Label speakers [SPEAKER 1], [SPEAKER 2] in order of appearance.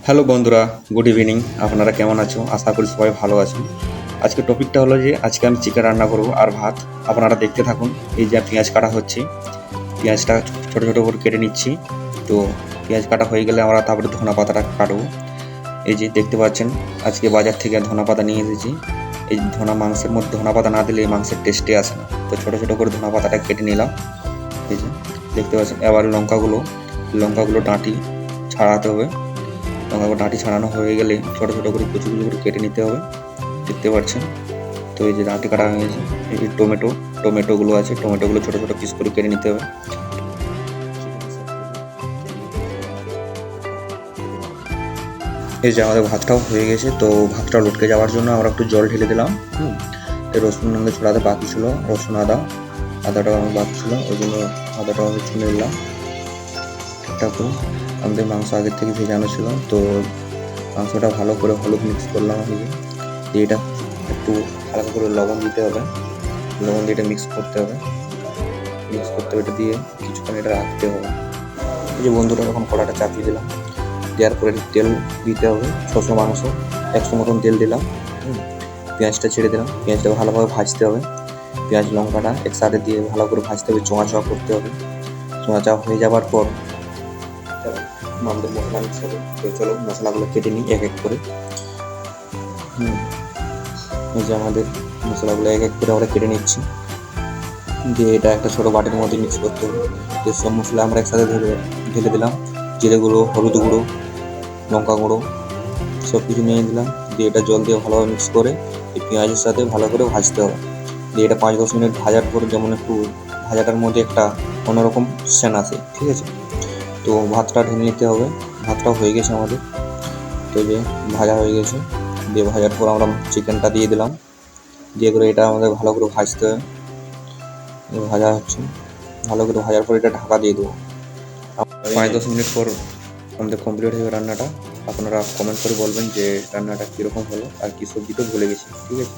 [SPEAKER 1] Hello বন্ধুরা, good evening. আপনারা কেমন আছো? আশা করি সবাই ভালো আছেন। আজকে টপিকটা হলো যে আজকে আমি চিকেন রান্না করব আর ভাত। আপনারা দেখতে থাকুন। এই যে পেঁয়াজ কাটা হচ্ছে, পেঁয়াজটা ছোটো ছোটো করে কেটে নিচ্ছি। তো পেঁয়াজ কাটা হয়ে গেলে আমরা তারপরে ধনা পাতাটা কাটবো। এই যে দেখতে পাচ্ছেন, আজকে বাজার থেকে ধনা পাতা নিয়ে এসেছি। এই মাংসের মধ্যে ধনা পাতা না দিলে এই মাংসের টেস্টে আসে না। তো ছোটো ছোটো করে ধনা পাতাটা কেটে নিলাম। এই যে দেখতে পাচ্ছেন, এবার লঙ্কাগুলো ডাঁটি ছাড়াতে হবে। লঙ্কাগুলো ডাঁটি ছাড়ানো হয়ে গেলে ছোটো ছোটো করে কুচি কুচি করে কেটে নিতে হবে। দেখতে পাচ্ছেন, তো এই যে ডাঁটি কাটা হয়ে গেছে। এই যে টমেটোগুলো আছে, টমেটোগুলো ছোটো ছোটো পিস করে কেটে নিতে হবে। এই যে আমাদের ভাতটাও হয়ে গেছে। তো ভাতটা লটকে যাওয়ার জন্য আমরা একটু জল ঢেলে দিলাম। এই রসুন আমাদের ছড়াতে বাকি ছিল, রসুন আদাটাও আমার বাকি ছিল, ওই জন্য আদাটাও আমি ছুঁড়ে নিলাম ঠিকঠাক করে। আমাদের মাংস আগের থেকে ভেজানো ছিল, তো মাংসটা ভালো করে হলুদ মিক্স করলাম। দিয়ে এটা একটু হালকা করে লবণ দিতে হবে, লবণ দিয়ে এটা মিক্স করতে হবে। এটা দিয়ে কিছুক্ষণ এটা রাখতে হবে। এই যে বন্ধুরা, এখন কড়াটা চাপিয়ে দিলাম, দেওয়ার পরে তেল দিতে হবে। 600 মাংস, 100 মতন তেল দিলাম। পেঁয়াজটা ছেড়ে দিলাম, পেঁয়াজটা ভালোভাবে ভাজতে হবে। পেঁয়াজ লঙ্কাটা একসাথে দিয়ে ভালো করে ভাজতে হবে, চোঁয়া করতে হবে। চোঁয়া হয়ে যাওয়ার পর আমাদের মশলা মিক্স হবে। তো চলো মশলাগুলো কেটে নিই এক এক করে। এই যে আমাদের মশলাগুলো এক এক করে আমরা কেটে নিচ্ছি। দিয়ে এটা একটা ছোটো বাটির মধ্যে মিক্স করতে হবে। দিয়ে সব মশলা আমরা একসাথে ঢেলে দিলাম। জিরে গুঁড়ো, হলুদ গুঁড়ো, লঙ্কা গুঁড়ো সব কিছু নিয়ে দিলাম। দিয়ে এটা জল দিয়ে ভালোভাবে মিক্স করে এই পেঁয়াজের সাথে ভালো করে ভাজতে হবে। দিয়ে এটা 5-10 মিনিট ভাজার পর যেমন একটু ভাজাটার মধ্যে একটা অন্যরকম সেন আসে, ঠিক আছে। তো ভাতটা ঢেলে নিতে হবে। ভাতটাও হয়ে গেছে আমাদের। তো যে ভাজা হয়ে গেছে, দিয়ে ভাজার পর আমরা চিকেনটা দিয়ে দিলাম। দিয়ে করে এটা আমাদের ভালো করে ভাজতে হবে। ভাজা হচ্ছে, ভালো করে ভাজার পর এটা ঢাকা দিয়ে দেবো। 5-10 মিনিট পর আমাদের কমপ্লিট হয়ে রান্নাটা। আপনারা কমেন্ট করে বলবেন যে রান্নাটা কীরকম হলো, আর কী সবজি তো ভুলে গেছি, ঠিক আছে।